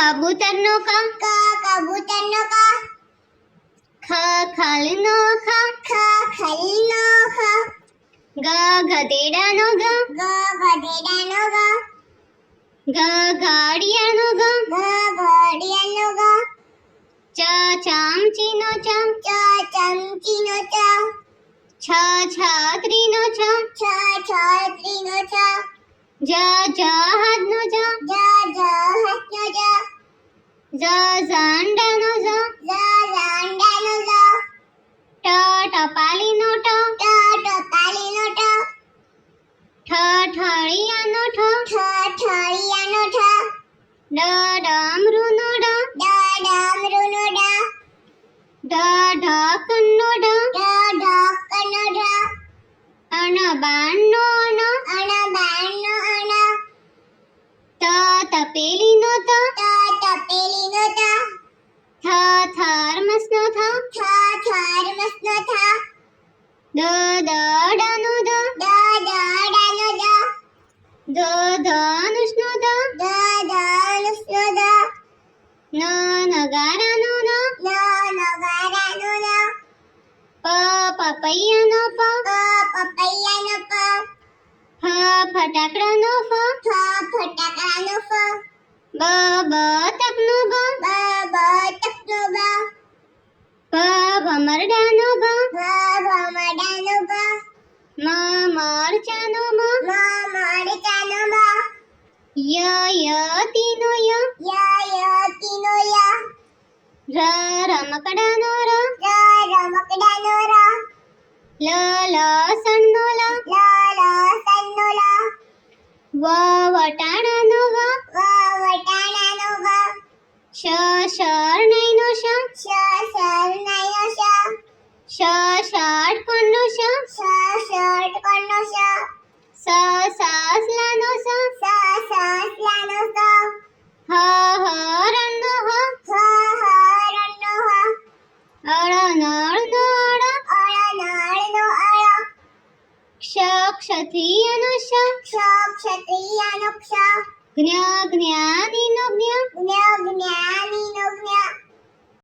કબૂતરનો ક, કબૂતરનો ક, ખલનો ખ, ખલનો ખ, ગધેડાનો ગ, ગધેડાનો ગ, ઘડિયાળનો ગ, ઘડિયાળનો ગ, ચમચીનો ચ, ચમચીનો ચ, છત્રીનો છ, છત્રીનો છ, જહાજનો જ, જહાજનો જ, ઝંડાનો ઝ, ઝંડાનો ઝ, ટપાલીનો ટ, ટપાલીનો ટ, ઠઠળિયાનો ઠ, ઠઠળિયાનો ઠ, ડમરુનો ડ, ડમરુનો ડ, ઢક્કનનો ઢ, ઢક્કનનો ઢ, અણબાણનો અણ, અણબાણનો અણ, તપેલીનો ત, તપેલીનો ત, થર્મસનો થ, થર્મસનો થ, દડાનો દ, દડાનો દ, ધનુષનો દ, ધનુષનો દ, નગારાનો ન, નગારાનો ન, પપૈયાનો પ, પપૈયાનો પ, ફટાકડાનો ફ, ફટાકડાનો ફ, બતકનો બ, બતકનો બ, ભમરડાનો ભ, ભમરડાનો ભ, મરચાનો મ, મરચાનો મ, યતીનો ય, યતીનો ય, રમકડાનો ર, રમકડાનો ર, લસણનો લ, લસણનો લ, વટાણાનો વ, વટાણાનો વ, શરણાઈનો શ, શરણાઈનો શ, ષટ્કોણનો શ, ષટ્કોણનો શ, સસલાનો સ, સસલાનો સ, હરણનો હ, હરણનો હ, અળનળનો અળ, અળનળનો અળ, ક્ષત્રિયનો ક્ષ, ક્ષત્રિયનો ક્ષ, જ્ઞાનીનો જ્ઞ, જ્ઞાનીનો જ્ઞ,